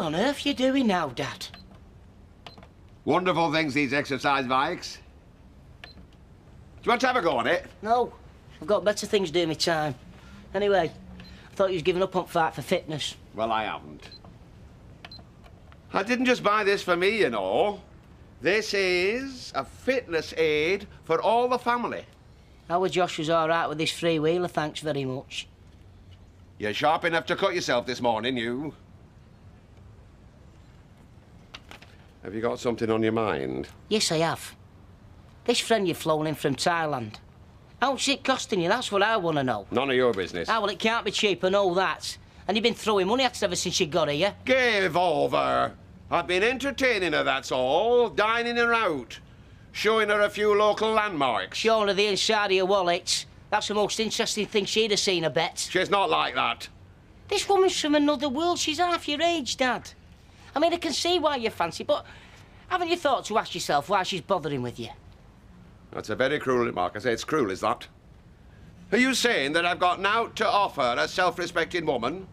on earth you doing now, Dad? Wonderful things, these exercise bikes. Do you want to have a go on it? No, I've got better things doing my time. Anyway, I thought you was giving up on fight for fitness. Well, I haven't. I didn't just buy this for me, you know. This is a fitness aid for all the family. Our Josh was all right with his three-wheeler, thanks very much. You're sharp enough to cut yourself this morning, you. Have you got something on your mind? Yes, I have. This friend you've flown in from Thailand. How much is it costing you? That's what I want to know. None of your business. Ah, well, it can't be cheap, I know that. And you've been throwing money at it ever since you got here. Give over. I've been entertaining her, that's all. Dining her out. Showing her a few local landmarks. Showing her the inside of your wallet. That's the most interesting thing she'd have seen, I bet. She's not like that. This woman's from another world. She's half your age, Dad. I mean, I can see why you fancy, but haven't you thought to ask yourself why she's bothering with you? That's a very cruel remark. I say it's cruel, is that? Are you saying that I've got naught to offer a self-respecting woman?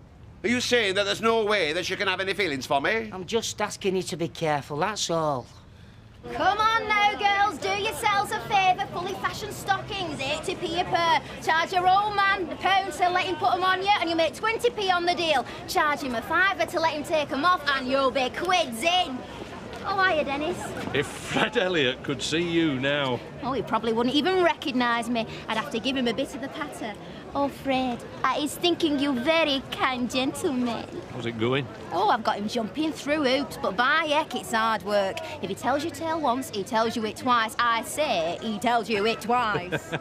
Are you saying that there's no way that she can have any feelings for me? I'm just asking you to be careful, that's all. Come on now, girls, do yourselves a favour. Fully fashioned stockings, 80p a pair. Charge your old man a pound to let him put them on you, and you make 20p on the deal. Charge him a fiver to let him take them off, and you'll be quids in. Oh, hiya, Dennis. If Fred Elliott could see you now. Oh, he probably wouldn't even recognise me. I'd have to give him a bit of the patter. Oh, Fred, I is thinking you very kind gentleman. How's it going? Oh, I've got him jumping through hoops, but by heck, it's hard work. If he tells you tale once, he tells you it twice. I say he tells you it twice.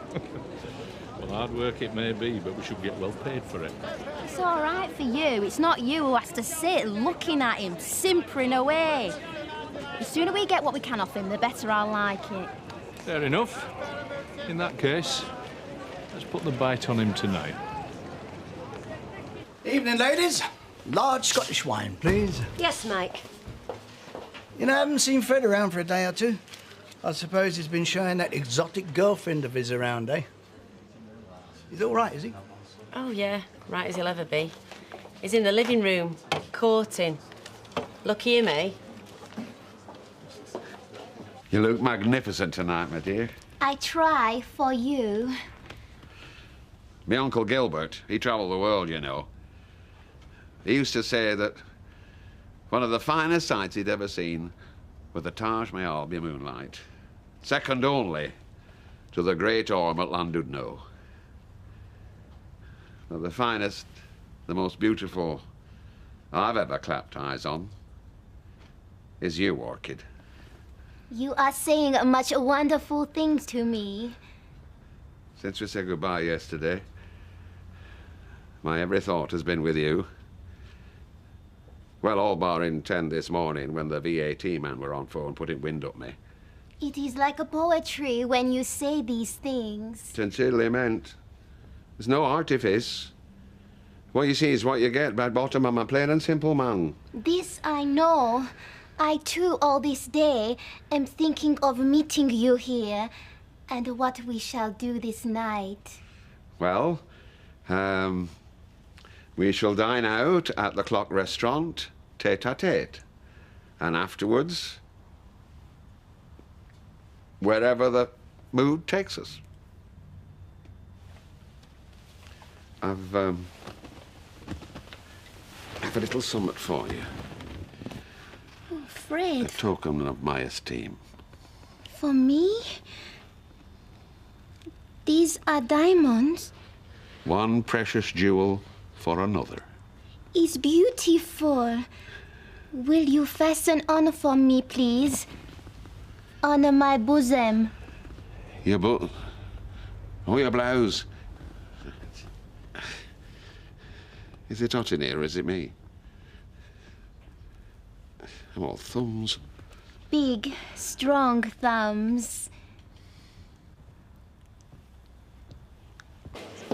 Well, hard work it may be, but we should get well paid for it. It's all right for you. It's not you who has to sit looking at him, simpering away. The sooner we get what we can off him, the better I'll like it. Fair enough. In that case, let's put the bite on him tonight. Evening, ladies. Large Scottish wine, please. Yes, Mike. You know, I haven't seen Fred around for a day or two. I suppose he's been showing that exotic girlfriend of his around, eh? He's all right, is he? Oh, yeah, right as he'll ever be. He's in the living room, courting. Lucky him, eh? You look magnificent tonight, my dear. I try for you. My Uncle Gilbert, he travelled the world, you know. He used to say that one of the finest sights he'd ever seen was the Taj Mahal by moonlight, second only to the Great Orme at Llandudno. But the finest, the most beautiful I've ever clapped eyes on is you, Orchid. You are saying much wonderful things to me. Since we said goodbye yesterday, my every thought has been with you. Well, all barring 10 this morning when the VAT man were on phone putting wind up me. It is like a poetry when you say these things. Sincerely meant. There's no artifice. What you see is what you get, bad bottom. I'm a plain and simple man. This I know. I, too, all this day, am thinking of meeting you here and what we shall do this night. Well, we shall dine out at the Clock Restaurant, tete-a-tete. And afterwards, wherever the mood takes us. I've a little somewhat for you. Oh, Fred. A token of my esteem. For me? These are diamonds. One precious jewel for another. It's beautiful. Will you fasten on for me, please? On my bosom. Your your blouse. Is it hot in here, or is it me? I'm all thumbs. Big, strong thumbs.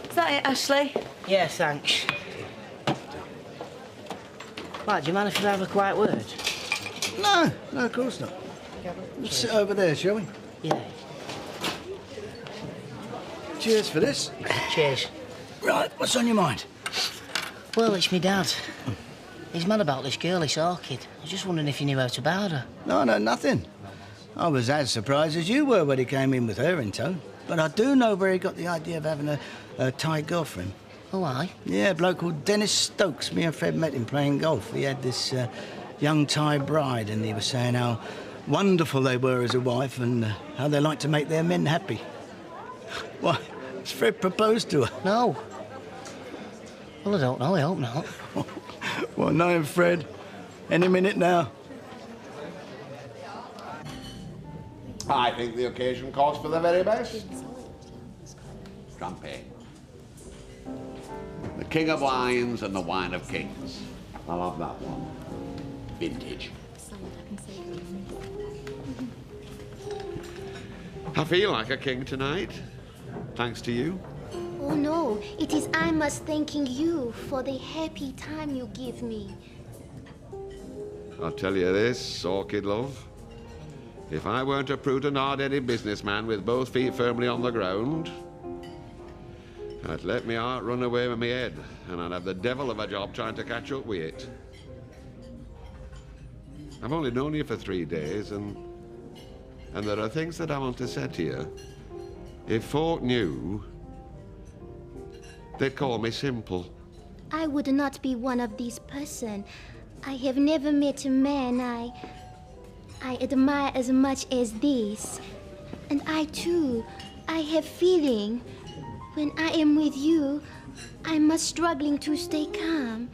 Is that it, Ashley? Yeah, thanks. Right, do you mind if we have a quiet word? No, of course not. Let's sit over there, shall we? Yeah. Cheers for this. Cheers. Right, what's on your mind? Well, it's me dad. He's mad about this girl, this Orchid. I was just wondering if you knew out about her. No, nothing. I was as surprised as you were when he came in with her in tow. But I do know where he got the idea of having a Thai girlfriend. Oh, aye? Yeah, a bloke called Dennis Stokes. Me and Fred met him playing golf. He had this young Thai bride, and he was saying how wonderful they were as a wife and how they like to make their men happy. Why, has Fred proposed to her? No. Well, I don't know. I hope not. Well, knowing Fred, any minute now. I think the occasion calls for the very best. Champagne. The King of Wines and the Wine of Kings. I love that one. Vintage. I feel like a king tonight, thanks to you. Oh no, it is I must thanking you for the happy time you give me. I'll tell you this, Orchid love. If I weren't a prudent, hard-headed businessman with both feet firmly on the ground, I'd let my heart run away with my head, and I'd have the devil of a job trying to catch up with it. I've only known you for 3 days, and there are things that I want to say to you. If folk knew, they'd call me simple. I would not be one of these person. I have never met a man I admire as much as this. And I too, I have feeling. When I am with you, I must struggling to stay calm.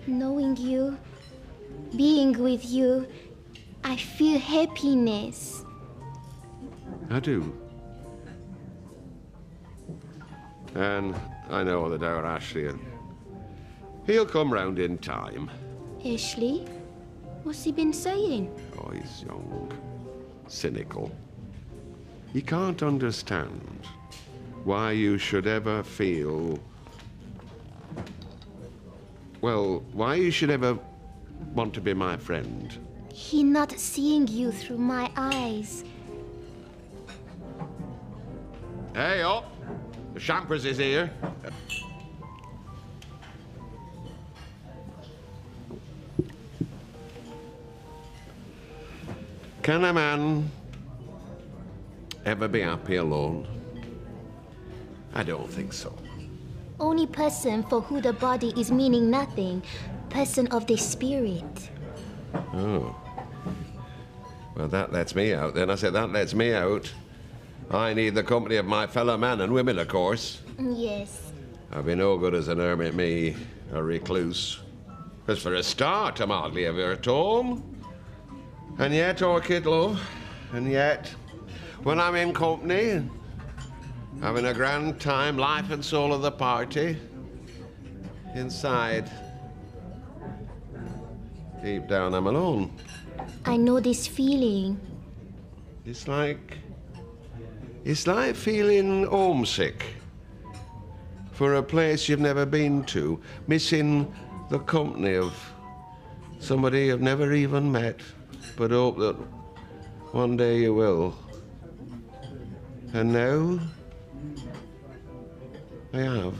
Knowing you, being with you, I feel happiness. I do. And I know that our Ashley, he'll come round in time. Ashley? What's he been saying? Oh, he's young, cynical. He can't understand why you should ever feel... Well, why you should ever want to be my friend. He not seeing you through my eyes. Hey, up! The Champers is here. Can a man ever be happy alone? I don't think so. Only person for who the body is meaning nothing. Person of the spirit. Oh. Well, that lets me out then. I said, that lets me out. I need the company of my fellow men and women, of course. Yes. I've been no good as an hermit, me, a recluse. Because for a start, I'm hardly ever at home. And yet, Orchid, love, and yet, when I'm in company, having a grand time, life and soul of the party, inside, deep down, I'm alone. I know this feeling. It's like feeling homesick for a place you've never been to, missing the company of somebody you've never even met, but hope that one day you will. And now, I have.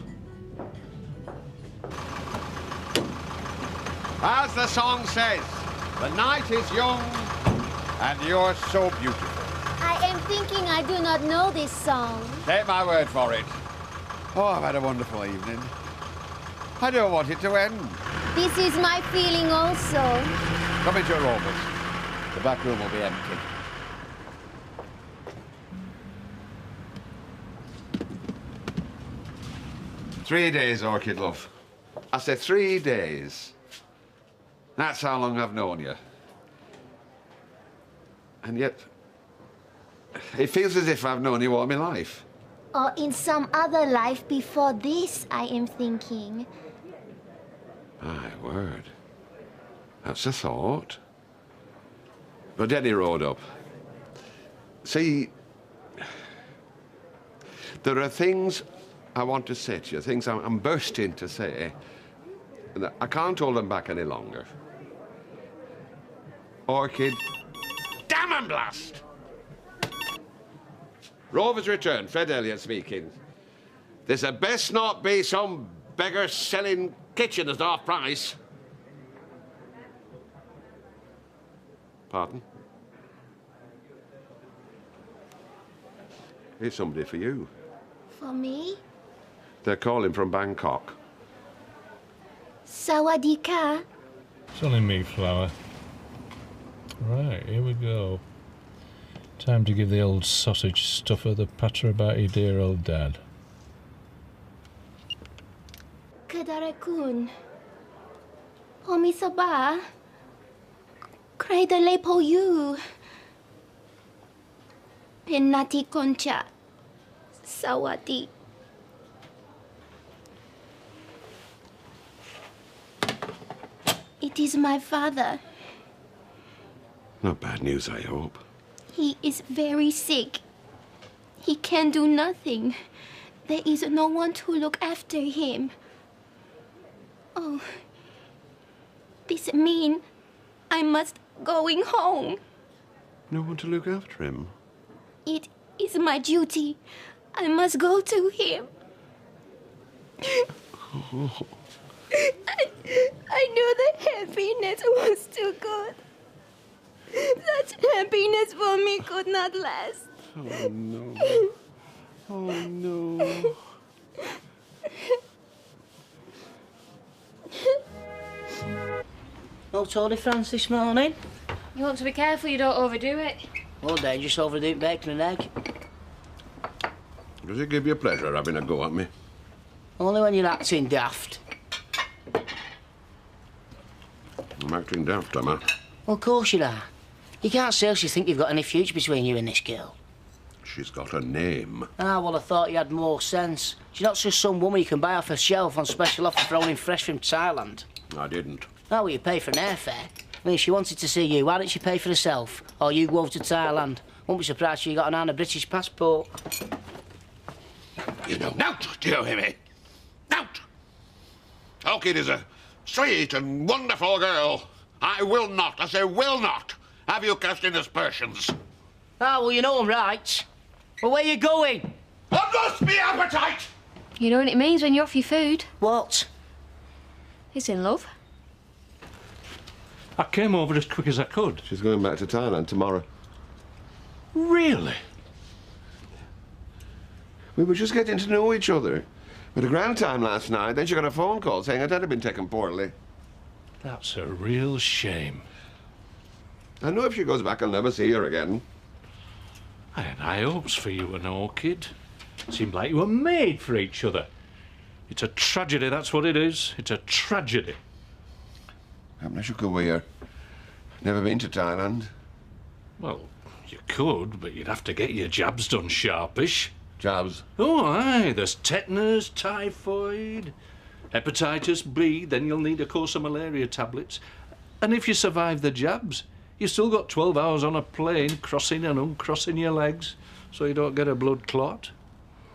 As the song says, the night is young and you're so beautiful. I am thinking I do not know this song. Take my word for it. Oh, I've had a wonderful evening. I don't want it to end. This is my feeling also. Come into your office. The back room will be empty. Three days, Orchid, love. I said 3 days. That's how long I've known you. And yet, it feels as if I've known you all my life. Or in some other life before this, I am thinking. My word. That's a thought. But Denny rode up. See, there are things I want to say to you, things I'm bursting to say. And I can't hold them back any longer. Orchid, damn and blast! Rover's returned, Fred Elliott speaking. There's a best not be some beggars selling kitchens at half price. Pardon? Here's somebody for you. For me? They're calling from Bangkok. Sawadika. It's only me, Flower. Right, here we go. Time to give the old sausage stuffer the patter about your dear old dad. Kadare-kun. Homi-saba. Cradle you. Penati koncha. Sawadi. It is my father. Not bad news, I hope. He is very sick. He can do nothing. There is no one to look after him. Oh, this means I must going home. No one to look after him? It is my duty. I must go to him. I knew the happiness was too good. Such happiness for me could not last. Oh, no. Oh, no. No Tour de France this morning? You want to be careful you don't overdo it. Oh, dangerous overdoing bacon and egg. Does it give you pleasure having a go at me? Only when you're acting daft. I'm acting daft, am I? Well, of course you are. You can't seriously think you've got any future between you and this girl. She's got a name. Ah, well, I thought you had more sense. She's not just some woman you can buy off a shelf on special offer thrown in fresh from Thailand. I didn't. Oh, well, you pay for an airfare. I mean, if she wanted to see you, why didn't she pay for herself? Or you go over to Thailand? Won't be surprised she got an a British passport. You know, Nout, do you hear me? Nout! Orchid is a sweet and wonderful girl. I will not, I say will not, have you cast in aspersions. Ah, well, you know I'm right. Well, where you going? I've lost me appetite! You know what it means when you're off your food? What? He's in love. I came over as quick as I could. She's going back to Thailand tomorrow. Really? We were just getting to know each other. We had a grand time last night, then she got a phone call saying her dad had been taken poorly. That's a real shame. I know if she goes back, I'll never see her again. I had high hopes for you and Orchid. Seemed like you were made for each other. It's a tragedy, that's what it is. It's a tragedy. I should go with her. Never been to Thailand. Well, you could, but you'd have to get your jabs done sharpish. Jabs. Oh, aye, there's tetanus, typhoid, hepatitis B, then you'll need a course of malaria tablets. And if you survive the jabs, you've still got 12 hours on a plane crossing and uncrossing your legs so you don't get a blood clot.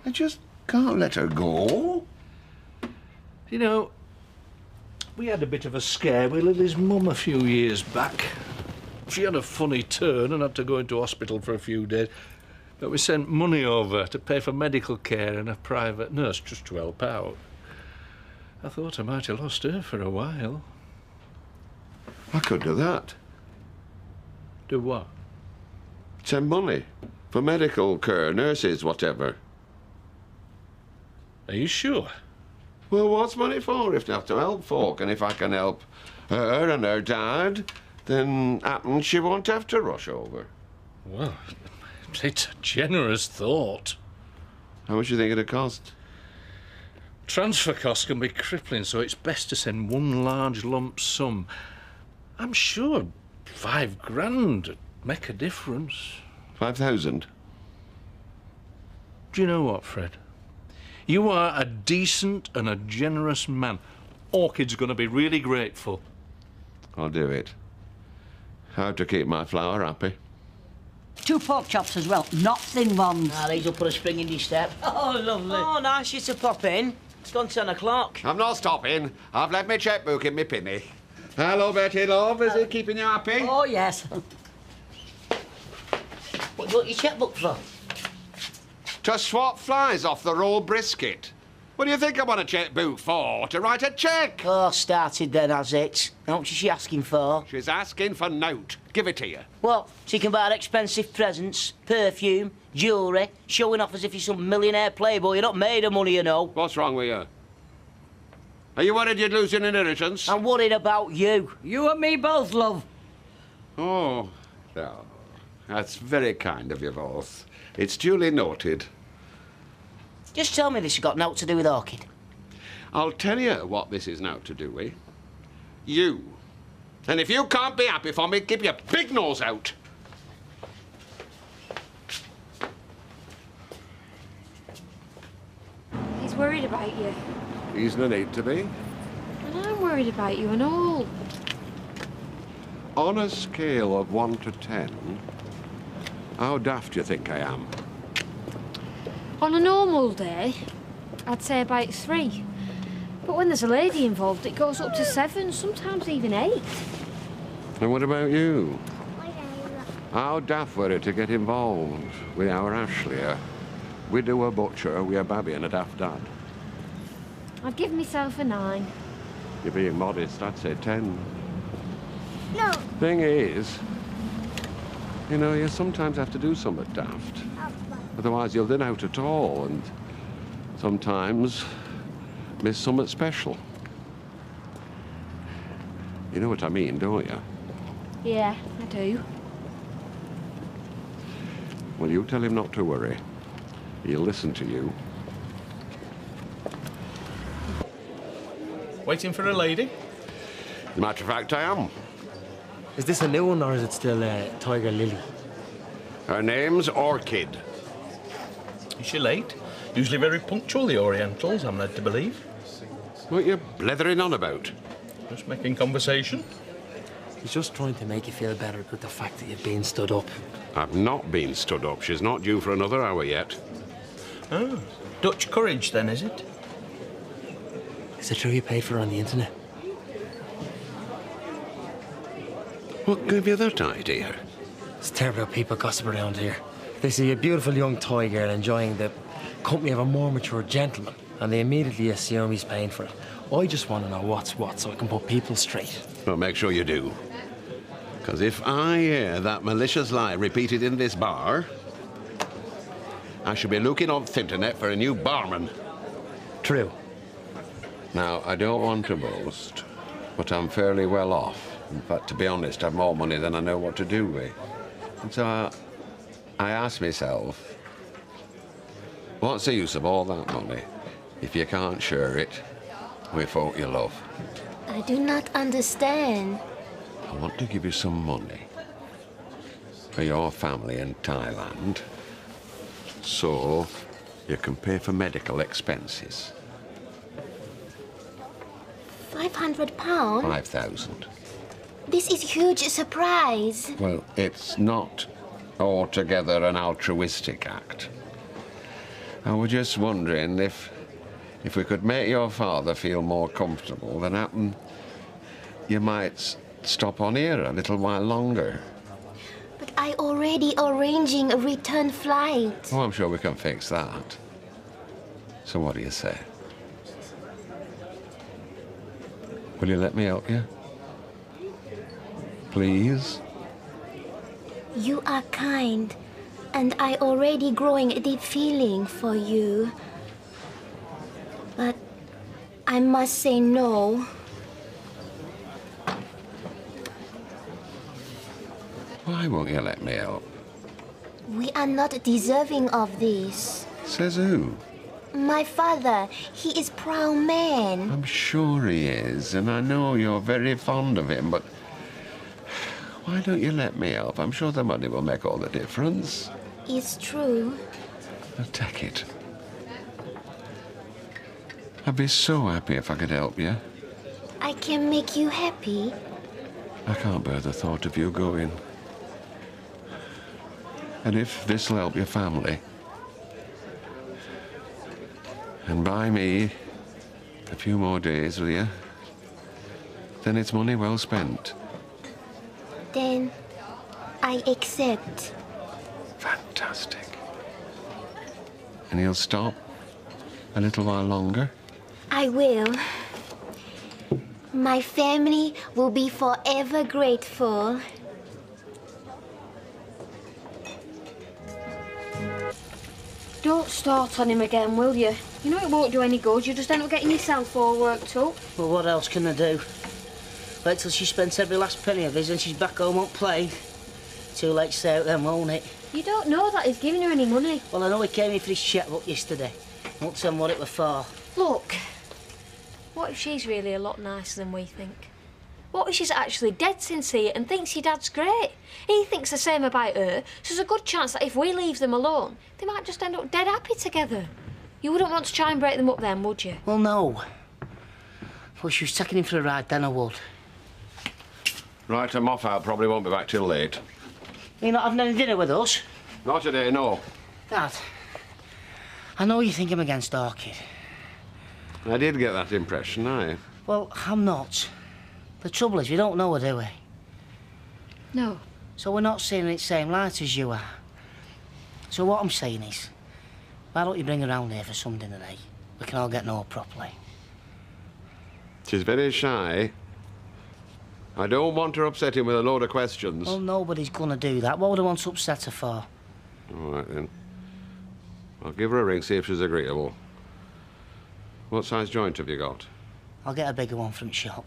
I just can't let her go. You know, we had a bit of a scare with Lily's mum a few years back. She had a funny turn and had to go into hospital for a few days. But we sent money over to pay for medical care and a private nurse just to help out. I thought I might have lost her for a while. I could do that. Do what? Send money for medical care, nurses, whatever. Are you sure? Well, what's money for if they have to help folk? And if I can help her and her dad, then happens she won't have to rush over. Well, it's a generous thought. How much do you think it'd cost? Transfer costs can be crippling, so it's best to send one large lump sum. I'm sure 5 grand would make a difference. 5,000? Do you know what, Fred? You are a decent and a generous man. Orchid's going to be really grateful. I'll do it. How to keep my flower happy. 2 pork chops as well, not thin ones. Ah, these will put a spring in your step. Oh, lovely. Oh, nice you to pop in. It's gone 10 o'clock. I'm not stopping. I've left my checkbook in my pinny. Hello, Betty, love. Is it keeping you happy? Oh, yes. What do you want your checkbook for? To swap flies off the raw brisket. What do you think I want a cheque-book for? To write a cheque? Oh, started then, has it? How much is she asking for? She's asking for note. Give it to you. What? So you can buy her expensive presents, perfume, jewellery, showing off as if you're some millionaire playboy. You're not made of money, you know. What's wrong with you? Are you worried you'd lose your inheritance? I'm worried about you. You and me both, love. Oh, no. That's very kind of you both. It's duly noted. Just tell me this has got naught to do with Orchid. I'll tell you what this is now to do with. You. And if you can't be happy for me, keep your big nose out. He's worried about you. He's no need to be. And I'm worried about you and all. On a scale of 1 to 10, how daft do you think I am? On a normal day, I'd say about 3. But when there's a lady involved, it goes up to 7, sometimes even 8. And what about you? How daft were it to get involved with our Ashley, a widower butcher with a babby and a daft dad? I'd give myself a 9. You're being modest, I'd say 10. No. Thing is, you know, you sometimes have to do something daft. Otherwise you'll thin out at all, and sometimes miss something special. You know what I mean, don't you? Yeah, I do. Well, you tell him not to worry. He'll listen to you. Waiting for a lady? As a matter of fact, I am. Is this a new one, or is it still Tiger Lily? Her name's Orchid. Is she late? Usually very punctual, the Orientals, I'm led to believe. What are you blethering on about? Just making conversation. He's just trying to make you feel better about the fact that you've been stood up. I've not been stood up. She's not due for another hour yet. Oh, Dutch courage, then, is it? Is it true you paid for her on the internet? What gave you that idea? It's terrible how people gossip around here. They see a beautiful young toy girl enjoying the company of a more mature gentleman, and they immediately assume he's paying for it. I just want to know what's what so I can put people straight. Well, make sure you do. Because if I hear that malicious lie repeated in this bar, I shall be looking off the internet for a new barman. True. Now, I don't want to boast, but I'm fairly well off. In fact, to be honest, I've more money than I know what to do with. And so I ask myself, what's the use of all that money if you can't share it with folk you love? I do not understand. I want to give you some money for your family in Thailand so you can pay for medical expenses. £500? 5,000. This is huge surprise. Well, it's not altogether an altruistic act. I was just wondering if we could make your father feel more comfortable, then you might stop on here a little while longer. But I already arranging a return flight. Oh, I'm sure we can fix that. So what do you say? Will you let me help you? Please? You are kind, and I already growing a deep feeling for you. But I must say no. Why won't you let me help? We are not deserving of this. Says who? My father, he is proud man. I'm sure he is, and I know you're very fond of him, but why don't you let me help? I'm sure the money will make all the difference. It's true. Now take it. I'd be so happy if I could help you. I can make you happy. I can't bear the thought of you going. And if this'll help your family, and buy me a few more days with you, then it's money well spent. Then I accept. Fantastic. And he'll stop a little while longer? I will. My family will be forever grateful. Don't start on him again, will you? You know it won't do any good. You just end up getting yourself all worked up. Well, what else can I do? Wait till she spends every last penny of his and she's back home on plane. Too late to say out then, won't it? You don't know that he's giving her any money. Well, I know he came in for his cheque-book yesterday. Won't tell him what it was for. Look, what if she's really a lot nicer than we think? What if she's actually dead sincere and thinks your dad's great? He thinks the same about her, so there's a good chance that if we leave them alone, they might just end up dead happy together. You wouldn't want to try and break them up then, would you? Well, no. Well, she was taking him for a ride, then I would. Right, I'm off out. Probably won't be back till late. You're not having any dinner with us? Not today, no. Dad, I know you think I'm against Orchid. I did get that impression, aye. Well, I'm not. The trouble is, we don't know her, do we? No. So we're not seeing it the same light as you are. So what I'm saying is, why don't you bring her round here for some dinner, eh? We can all get to know her properly. She's very shy. I don't want her upsetting with a load of questions. Well, nobody's gonna do that. What would I want to upset her for? All right, then. I'll give her a ring, see if she's agreeable. What size joint have you got? I'll get a bigger one from the shop.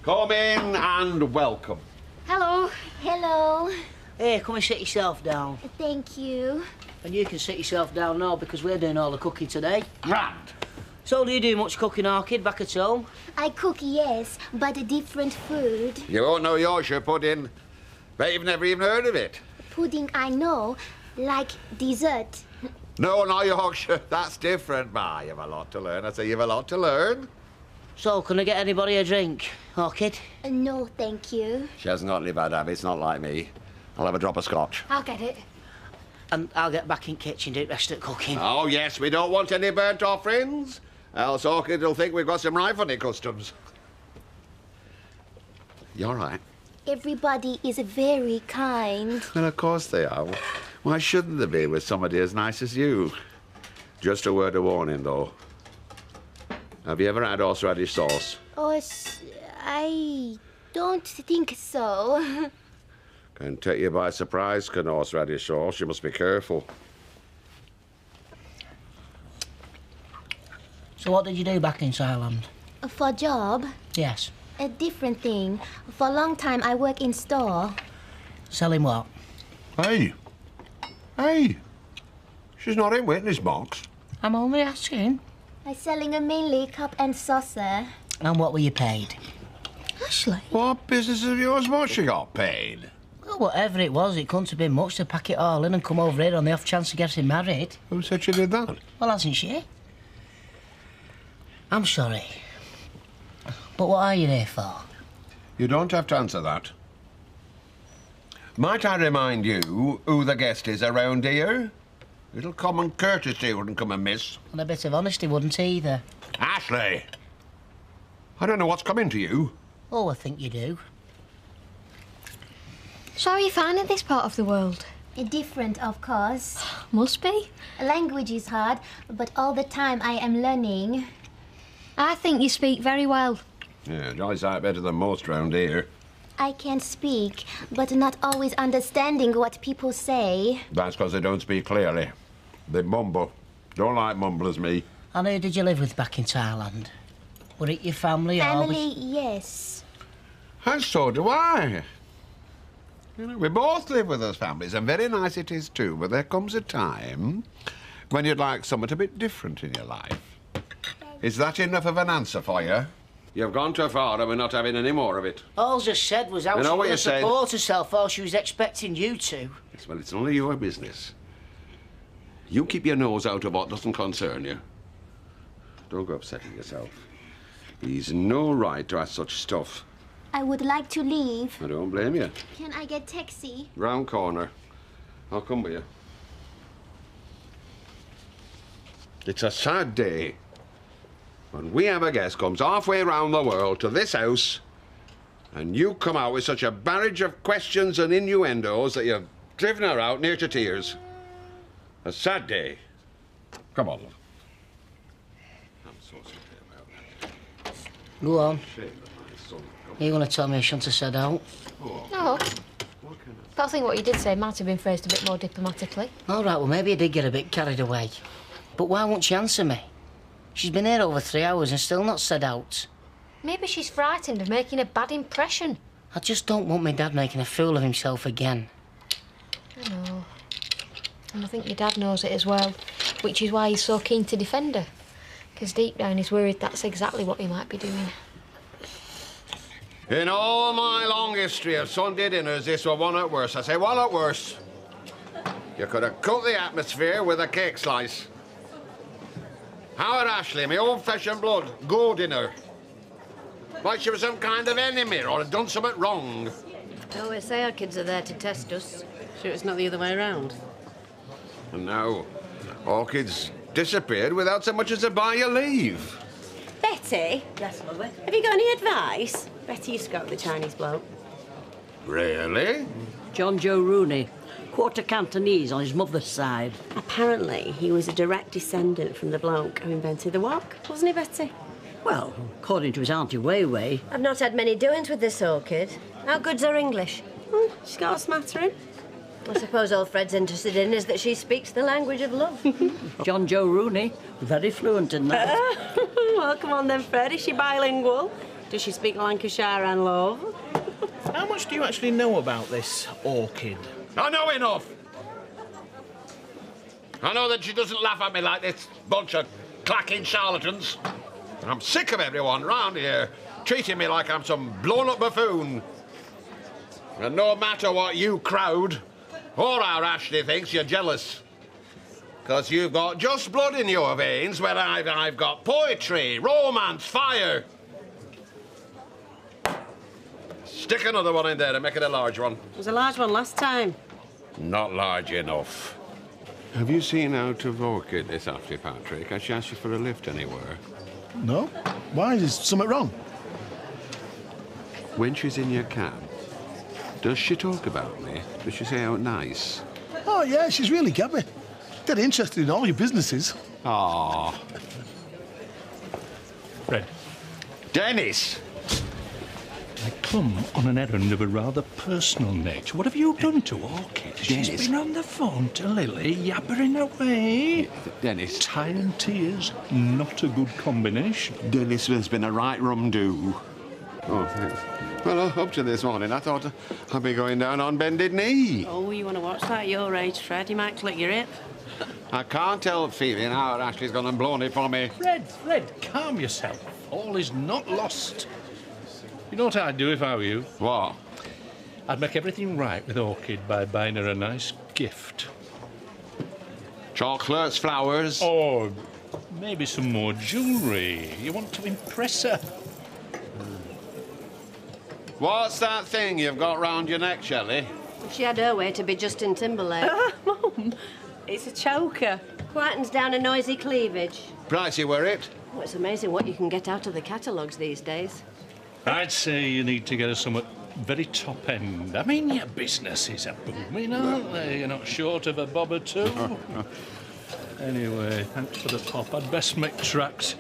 Come in and welcome. Hello. Hello. Hey, come and sit yourself down. Thank you. And you can sit yourself down now because we're doing all the cooking today. Grand. So, do you do much cooking, Orchid, back at home? I cook, yes, but a different food. You won't know Yorkshire pudding. Bet you've never even heard of it. Pudding I know, like dessert. No, not Yorkshire. That's different. Ma, you've a lot to learn. I say you've a lot to learn. So, can I get anybody a drink, Orchid? No, thank you. She hasn't got any bad habits, not like me. I'll have a drop of scotch. I'll get it. And I'll get back in kitchen, do the rest of the cooking. Oh, yes, we don't want any burnt offerings. Else Orchid will think we've got some right funny customs. You all right? Everybody is very kind. Well, of course they are. Why shouldn't they be with somebody as nice as you? Just a word of warning, though. Have you ever had horseradish sauce? Oh, I don't think so. Can take you by surprise, can horseradish sauce. You must be careful. So what did you do back in Thailand? For job, Yes. a different thing. For a long time, I work in store. Selling what? Hey. Hey. She's not in witness box. I'm only asking. I'm selling a mainly cup and saucer. And what were you paid? Ashley. What business of yours was she got paid? Well, whatever it was, it couldn't have been much to pack it all in and come over here on the off chance of getting married. Who said she did that? Well, hasn't she? I'm sorry. But what are you here for? You don't have to answer that. Might I remind you who the guest is around here? Little common courtesy wouldn't come amiss. And a bit of honesty wouldn't either. Ashley! I don't know what's coming to you. Oh, I think you do. So how are you finding this part of the world? Different, of course. Must be. Language is hard, but all the time I am learning. I think you speak very well. Yeah, jolly sight better than most round here. I can speak, but not always understanding what people say. That's because they don't speak clearly. They mumble. Don't like mumblers, me. And who did you live with back in Thailand? Were it your family or... Family, yes. And so do I. You know, we both live with those families, and very nice it is too, but there comes a time when you'd like something a bit different in your life. Is that enough of an answer for you? You've gone too far and we're not having any more of it. All I said was how You know she what you would said? support herself or she was expecting you to. Yes, well, it's none of your business. You keep your nose out of what doesn't concern you. Don't go upsetting yourself. He's no right to ask such stuff. I would like to leave. I don't blame you. Can I get taxi? Round corner. I'll come with you. It's a sad day when we have a guest comes halfway round the world to this house and you come out with such a barrage of questions and innuendos that you driven her out near to tears. A sad day. Come on, love. I'm so sorry about that. Go on. Shame that my son... Are you going to tell me I shouldn't have said out? No. But I think what you did say might have been phrased a bit more diplomatically. All right, well, maybe I did get a bit carried away. But why won't she answer me? She's been here over 3 hours and still not said out. Maybe she's frightened of making a bad impression. I just don't want my dad making a fool of himself again. I know. And I think your dad knows it as well, which is why he's so keen to defend her. Because deep down he's worried that's exactly what he might be doing. In all my long history of Sunday dinners, this was one at worst. I say one at worst. You could have cut the atmosphere with a cake slice. Howard Ashley, my own flesh and blood, go dinner. Like she was some kind of enemy or had done something wrong. I always say our kids are there to test us. Sure it's not the other way around. And now, Orchid's disappeared without so much as a buy your leave. Betty? Yes, lovely. Have you got any advice? Betty used to go with the Chinese bloke. Really? John Joe Rooney, quarter Cantonese on his mother's side. Apparently, he was a direct descendant from the bloke who invented the wok, wasn't he, Betty? Well, according to his auntie Wei. I've not had many doings with this Orchid. How good's her English? She's got a smattering. I suppose all Fred's interested in is that she speaks the language of love. John Joe Rooney, very fluent in that. Well, come on then, Fred. Is she bilingual? Does she speak Lancashire and love? How much do you actually know about this Orchid? I know enough. I know that she doesn't laugh at me like this bunch of clacking charlatans. I'm sick of everyone round here treating me like I'm some blown-up buffoon. And no matter what you crowd or our Ashley thinks, you're jealous. Because you've got just blood in your veins, where I've got poetry, romance, fire. Stick another one in there and make it a large one. It was a large one last time. Not large enough. Have you seen out of Orchid this afternoon, Patrick? Has she asked you for a lift anywhere? No. Why? Is something wrong? When she's in your cab, does she talk about me? Does she say how nice? Oh, yeah, she's really gabby. Dead interested in all your businesses. Ah. Fred, Dennis! I come on an errand of a rather personal nature. What have you done to Orchid? She's Dennis. been on the phone to Lily, yabbering away. Dennis. Tie and tears, not a good combination. Dennis has been a right rum do. Oh, thanks. Well, up to this morning, I thought I'd be going down on bended knee. Oh, you want to watch that at your age, Fred? You might click your hip. I can't help feeling how Ashley's gone and blown it for me. Fred, calm yourself. All is not lost. You know what I'd do if I were you? What? I'd make everything right with Orchid by buying her a nice gift. Chocolates, flowers. Or maybe some more jewellery. You want to impress her. What's that thing you've got round your neck, Shelley? If she had her way to be Justin Timberlake. Mum, it's a choker. Quietens down a noisy cleavage. Pricey, were it? Oh, it's amazing what you can get out of the catalogues these days. I'd say you need to get her some at very top end. I mean, your businesses are booming, aren't they? You're not short of a bob or two. Anyway, thanks for the pop. I'd best make tracks.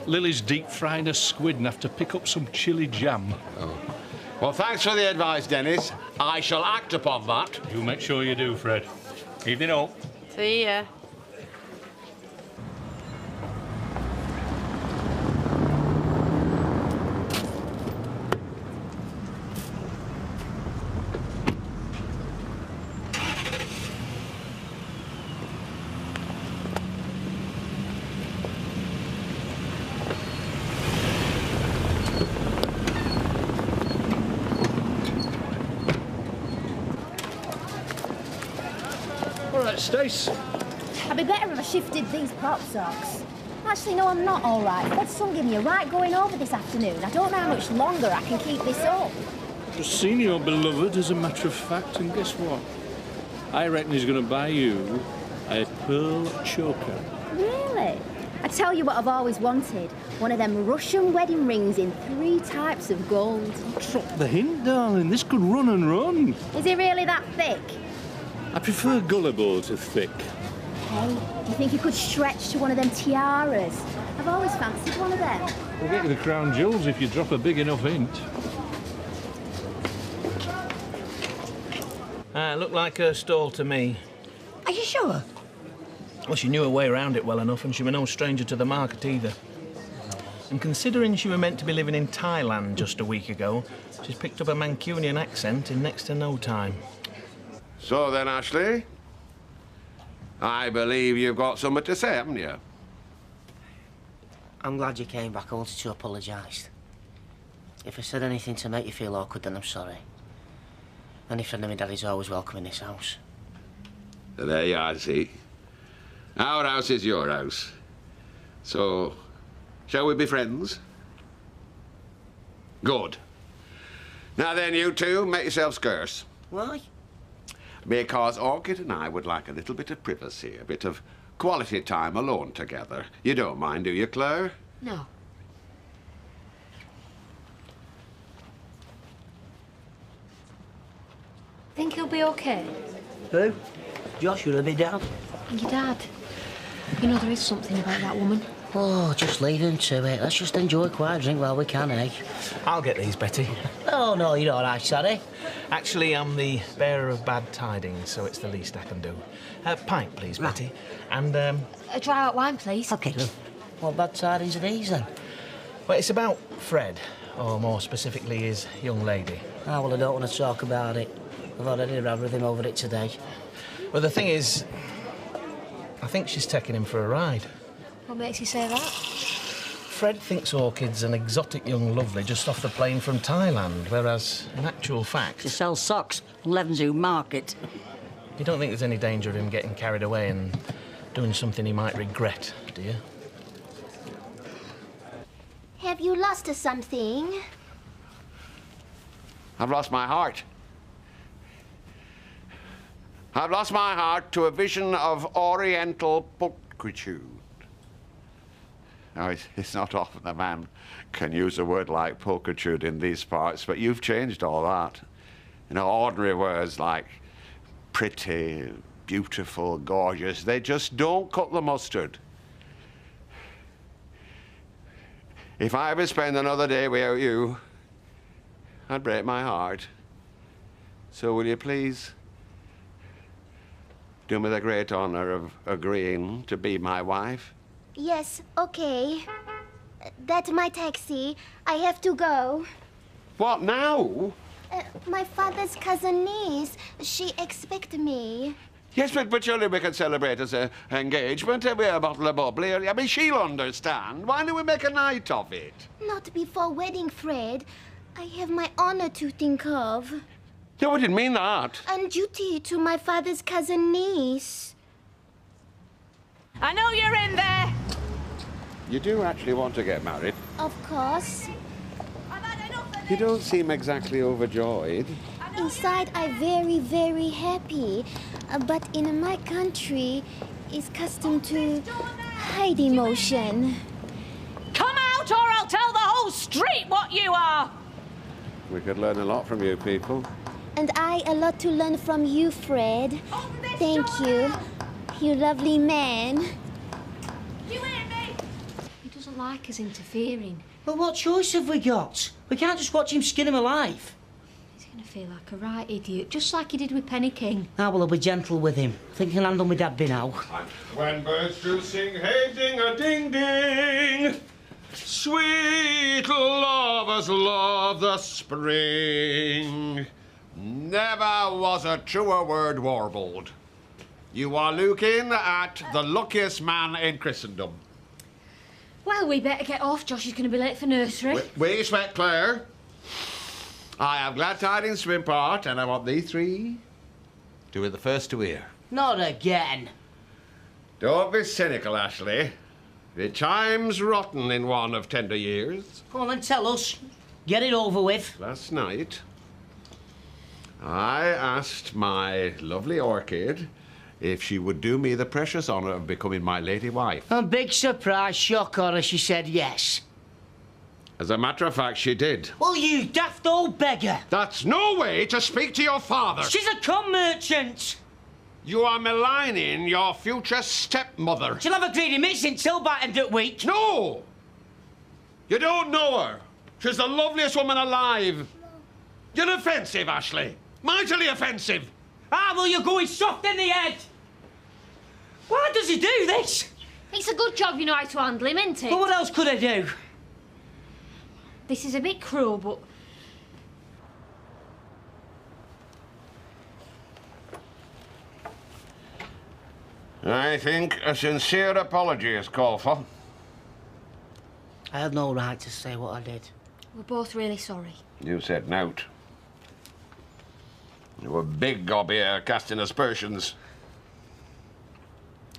Lily's deep frying a squid and have to pick up some chili jam. Oh. Well, thanks for the advice, Dennis. I shall act upon that. You make sure you do, Fred. Evening all. See ya. All right, Stace. I'd be better if I shifted these prop socks. Actually, no, I'm not all right. Fred's son gave me a right going over this afternoon. I don't know how much longer I can keep this up. Just seen your beloved, as a matter of fact, and guess what? I reckon he's going to buy you a pearl choker. Really? I tell you what I've always wanted. One of them Russian wedding rings in 3 types of gold. Drop the hint, darling. This could run and run. Is he really that thick? I prefer gullible to thick. Hey, do you think you could stretch to one of them tiaras? I've always fancied one of them. We'll get you the crown jewels if you drop a big enough hint. Looked like her stall to me. Are you sure? Well, she knew her way around it well enough, and she were no stranger to the market either. And considering she were meant to be living in Thailand just a week ago, she's picked up a Mancunian accent in next to no time. So then, Ashley, I believe you've got something to say, haven't you? I'm glad you came back. I wanted to apologise. If I said anything to make you feel awkward, then I'm sorry. Any friend of my daddy's always welcome in this house. There you are, see. Our house is your house. So, shall we be friends? Good. Now then, you two, make yourselves scarce. Why? Because Orchid and I would like a little bit of privacy, a bit of quality time alone together. You don't mind, do you, Claire? No. Think he'll be okay? Who? Josh, you'll be down. Your dad. You know there is something about that woman. Oh, just leave him to it. Let's just enjoy a quiet drink while we can, eh? I'll get these, Betty. Oh, no, you're all right, sorry. Actually, I'm the bearer of bad tidings, so it's the least I can do. Pint, please, Betty. And, A dry hot wine, please. OK, look. What bad tidings are these, then? Well, it's about Fred, or more specifically, his young lady. Ah, well, I don't want to talk about it. I've already had with him over it today. Well, the thing is, I think she's taking him for a ride. What makes you say that? Fred thinks Orchid's an exotic young lovely just off the plane from Thailand, whereas, in actual fact... To sell socks on Levenshulme Market. You don't think there's any danger of him getting carried away and doing something he might regret, do you? Have you lost something? I've lost my heart. I've lost my heart to a vision of oriental pulchritude. Now, it's not often a man can use a word like pulchritude in these parts, but you've changed all that. You know, ordinary words like pretty, beautiful, gorgeous, they just don't cut the mustard. If I ever spend another day without you, I'd break my heart. So will you please do me the great honor of agreeing to be my wife? Yes, okay. That's my taxi. I have to go. What, now? My father's cousin niece. She expects me. Yes, but surely we can celebrate as an engagement with a bottle of bubbly. I mean, she'll understand. Why don't we make a night of it? Not before wedding, Fred. I have my honor to think of. No, I didn't mean that. And duty to my father's cousin niece. I know you're in there. You do actually want to get married. Of course. You don't seem exactly overjoyed. Inside, I'm very, very happy. But in my country, it's custom to hide emotion. Come out or I'll tell the whole street what you are. We could learn a lot from you people. And I a lot to learn from you, Fred. Thank you. You lovely man. You hear me? He doesn't like us interfering. Well, what choice have we got? We can't just watch him skin him alive. He's going to feel like a right idiot, just like he did with Penny King. Now, well, I'll be gentle with him. I think he'll handle my dad by now. When birds do sing, hey, ding-a-ding-ding, sweet lovers love the spring. Never was a truer word warbled. You are looking at the luckiest man in Christendom. Well, we better get off. Josh is going to be late for nursery. Wait a sec, Claire. I have glad tidings to impart, and I want thee three to be the first to hear. Not again. Don't be cynical, Ashley. The time's rotten in one of tender years. Come on, then, tell us. Get it over with. Last night, I asked my lovely Orchid if she would do me the precious honour of becoming my lady wife. A big surprise, shock horror, she said yes. As a matter of fact, she did. Well, you daft old beggar. That's no way to speak to your father. She's a con merchant. You are maligning your future stepmother. She'll have a greedy missing till by end of the week. No! You don't know her. She's the loveliest woman alive. You're offensive, Ashley. Mightily offensive. Ah, well, you're going soft in the head. Why does he do this? It's a good job you know how to handle him, isn't it? But what else could I do? This is a bit cruel, but... I think a sincere apology is called for. I had no right to say what I did. We're both really sorry. You said nout. You were big gob here, casting aspersions.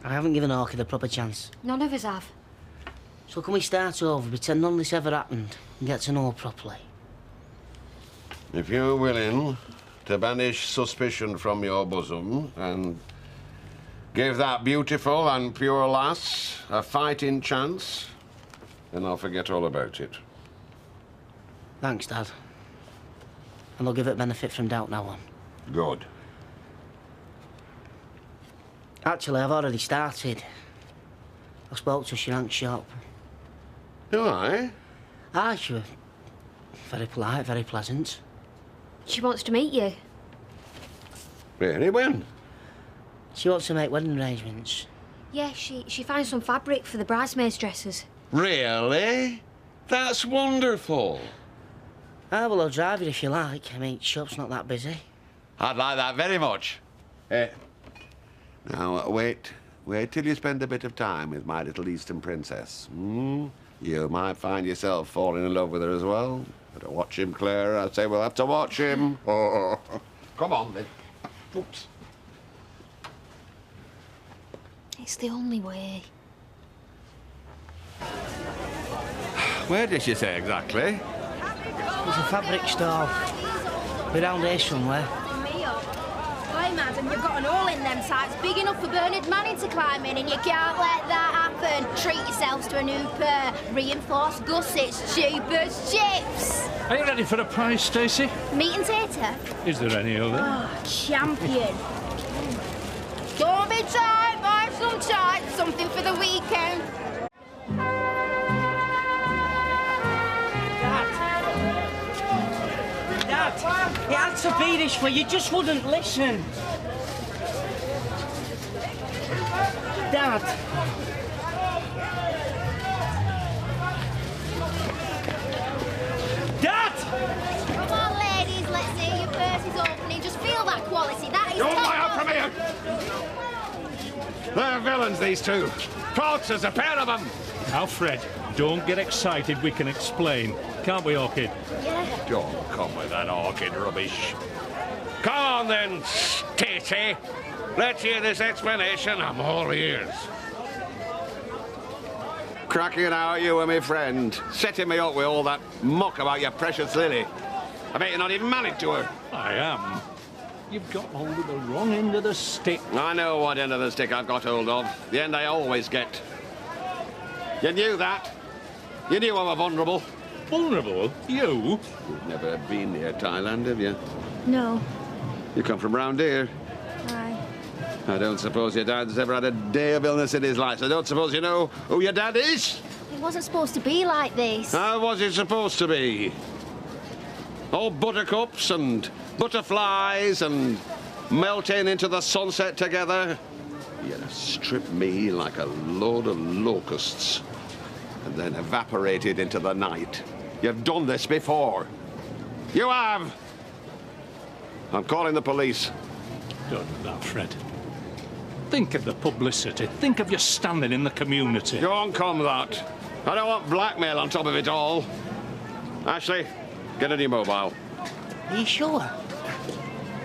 I haven't given Orchid a proper chance. None of us have. So can we start over, pretend none of this ever happened, and get to know her properly? If you're willing to banish suspicion from your bosom and give that beautiful and pure lass a fighting chance, then I'll forget all about it. Thanks, Dad. And I'll give it benefit from doubt now on. Good. Actually, I've already started. I spoke to her in Hank's shop. Do I? Ah, she was very polite, very pleasant. She wants to meet you. Really? When? She wants to make wedding arrangements. Yeah, she found some fabric for the bridesmaids' dresses. Really? That's wonderful. Ah, well, I'll drive you if you like. I mean, shop's not that busy. I'd like that very much. Now, wait till you spend a bit of time with my little Eastern princess. You might find yourself falling in love with her as well. Better watch him, Claire. I say we'll have to watch him. Oh. Come on, then. Oops. It's the only way. Where did she say exactly? There's a fabric store. We're round here somewhere. Why, madam, you've got an hole in them tights big enough for Bernard Manning to climb in, and you can't let that happen. Treat yourselves to a new pair. Reinforced gussets, cheap as chips. Are you ready for a prize, Stacey? Meat and tater? Is there any other? Oh, champion. Don't be tight, buy some tights, something for the weekend. Dad, it had to be this way. You just wouldn't listen. Dad. Dad! Come on, ladies, let's see your purses opening. Just feel that quality. That is... Don't buy up from here! They're villains, these two. Fraudsters, a pair of them. Now, Fred, don't get excited. We can explain. Can't we, Orchid? Yeah. Don't come with that Orchid rubbish. Come on, then, Stacey. Let's hear this explanation. I'm all ears. Cracking out, you and me friend. Setting me up with all that muck about your precious Lily. I bet you're not even married to her. I am. You've got hold of the wrong end of the stick. I know what end of the stick I've got hold of. The end I always get. You knew that. You knew I was vulnerable. Vulnerable? You? You've never been near Thailand, have you? No. You come from round here. Aye. I don't suppose your dad's ever had a day of illness in his life. I don't suppose you know who your dad is? It wasn't supposed to be like this. How was it supposed to be? All buttercups and butterflies and melting into the sunset together. You'd strip me like a load of locusts and then evaporated into the night. You've done this before. You have. I'm calling the police. Don't do that, Fred. Think of the publicity. Think of your standing in the community. Don't come that. I don't want blackmail on top of it all. Ashley, get a new mobile. Are you sure?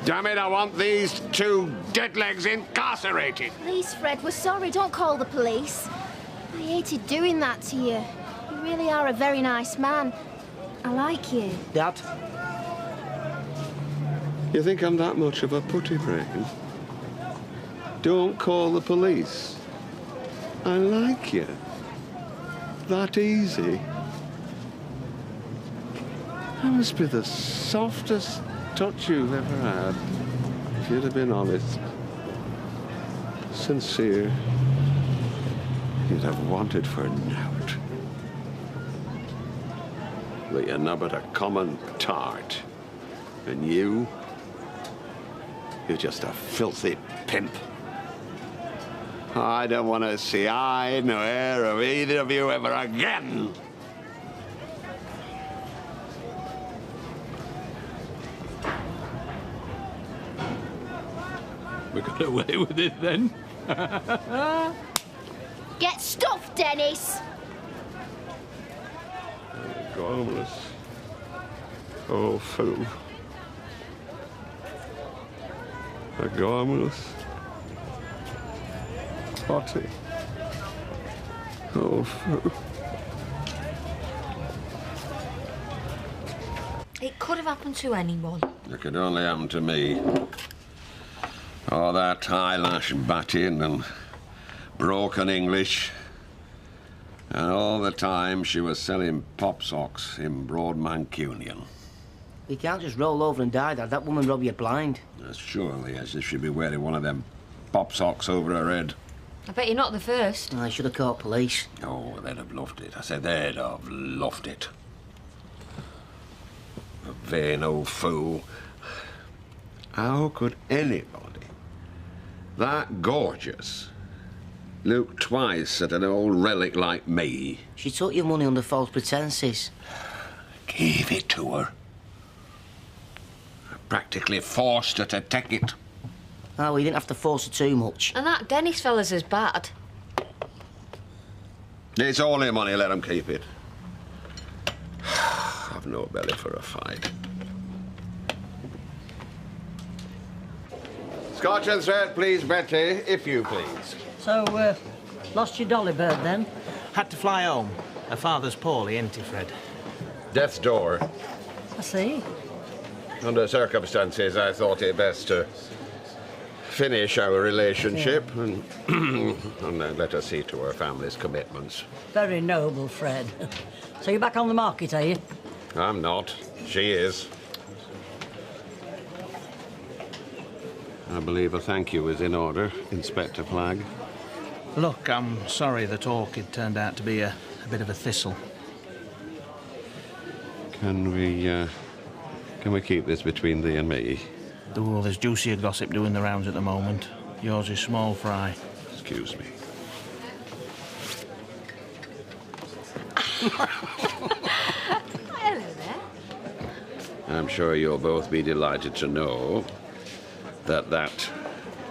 Damn it, I want these two dead legs incarcerated. Please, Fred, we're sorry. Don't call the police. I hated doing that to you. You really are a very nice man. I like you. Dad? You think I'm that much of a putty brain? Don't call the police. I like you. That easy. That must be the softest touch you've ever had, if you'd have been honest. sincere, you'd have wanted for nought. But you're nobbut a common tart. And you're just a filthy pimp. I don't want to see eye nor hair of either of you ever again. We got away with it then. Get stuffed, Dennis. Gormless. Oh, fool. A gormless. Potty. Oh, fool. It could have happened to anyone. It could only happen to me. All that eyelash batting and broken English. And all the time she was selling pop socks in Broad Mancunian. You can't just roll over and die, Dad. That woman robbed you blind. As surely as if she'd be wearing one of them pop socks over her head. I bet you're not the first. I should have caught police. Oh, they'd have loved it. I said they'd have loved it. A vain old fool. How could anybody that gorgeous look twice at an old relic like me? She took your money under false pretences. Gave it to her. I practically forced her to take it. Oh, well, you didn't have to force her too much. And that Dennis fella's as bad. It's all her money, let him keep it. I've no belly for a fight. Scotch and thread, please, Betty, if you please. So, lost your dolly bird then? Had to fly home. Her father's poorly, ain't he, Fred? Death's door. I see. Under circumstances, I thought it best to finish our relationship and then let her see to her family's commitments. Very noble, Fred. So you're back on the market, are you? I'm not. She is. I believe a thank you is in order, Inspector Flagg. Look, I'm sorry that Orchid turned out to be a bit of a thistle. Can we keep this between thee and me? Oh, there's juicier gossip doing the rounds at the moment. Yours is small fry. Excuse me. Hello there. I'm sure you'll both be delighted to know that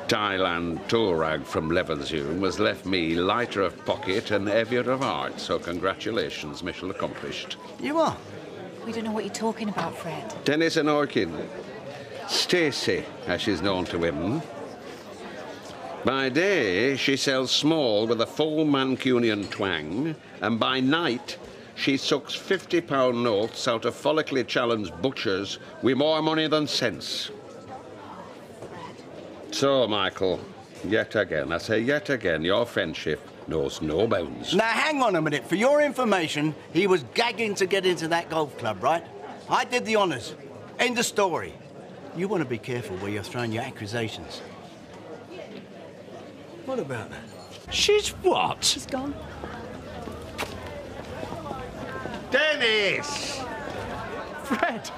Thailand tool rag from Levenshulme was left me lighter of pocket and heavier of heart, so congratulations, mission accomplished. You are? We don't know what you're talking about, Fred. Dennis and Orchid. Stacy, as she's known to women. By day, she sells small with a full Mancunian twang, and by night, she sucks £50 notes out of follically challenged butchers with more money than sense. So, Michael, yet again, I say yet again, your friendship knows no bounds. Now, hang on a minute. For your information, he was gagging to get into that golf club, right? I did the honours. End of story. You want to be careful where you're throwing your accusations. What about that? She's what? She's gone. Dennis! Fred!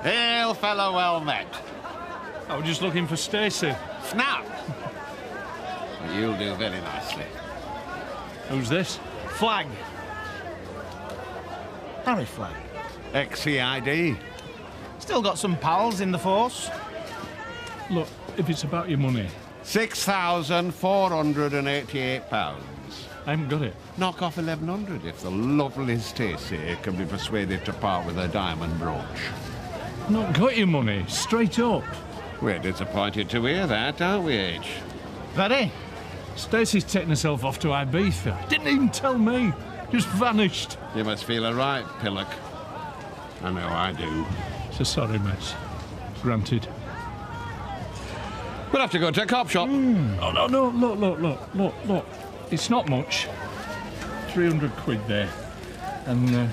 Hail, fellow, well met. I was just looking for Stacy. Snap! You'll do very nicely. Who's this? Flagg. Harry Flagg. XCID. Still got some pals in the force. Look, if it's about your money. £6,488. I haven't got it. Knock off 1,100 if the lovely Stacy can be persuaded to part with her diamond brooch. Not got your money, straight up. We're disappointed to hear that, aren't we, H? Very. Stacey's taken herself off to Ibiza. Didn't even tell me. Just vanished. You must feel a right, Pillock. I know I do. So sorry, miss. Granted. We'll have to go to a cop shop. Oh, no, look. It's not much. 300 quid there. And,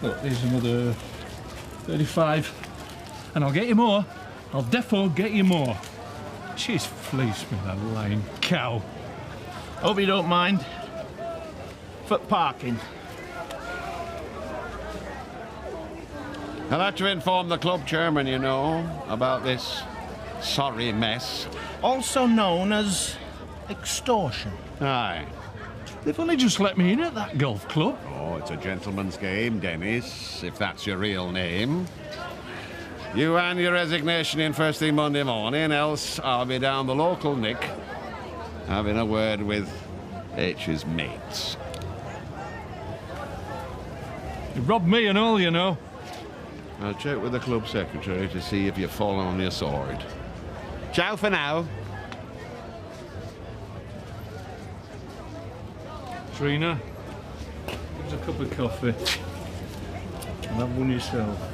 look, there's another 35. And I'll get you more. I'll defo get you more. She's fleeced me, that lying cow. Hope you don't mind. For parking. I'll have to inform the club chairman, you know, about this sorry mess. Also known as extortion. Aye. They've only just let me in at that golf club. Oh, it's a gentleman's game, Dennis, if that's your real name. You hand your resignation in first thing Monday morning, else I'll be down the local Nick having a word with H's mates. You robbed me and all, you know. I'll check with the club secretary to see if you've fallen on your sword. Ciao for now. Trina, give us a cup of coffee. And have one yourself.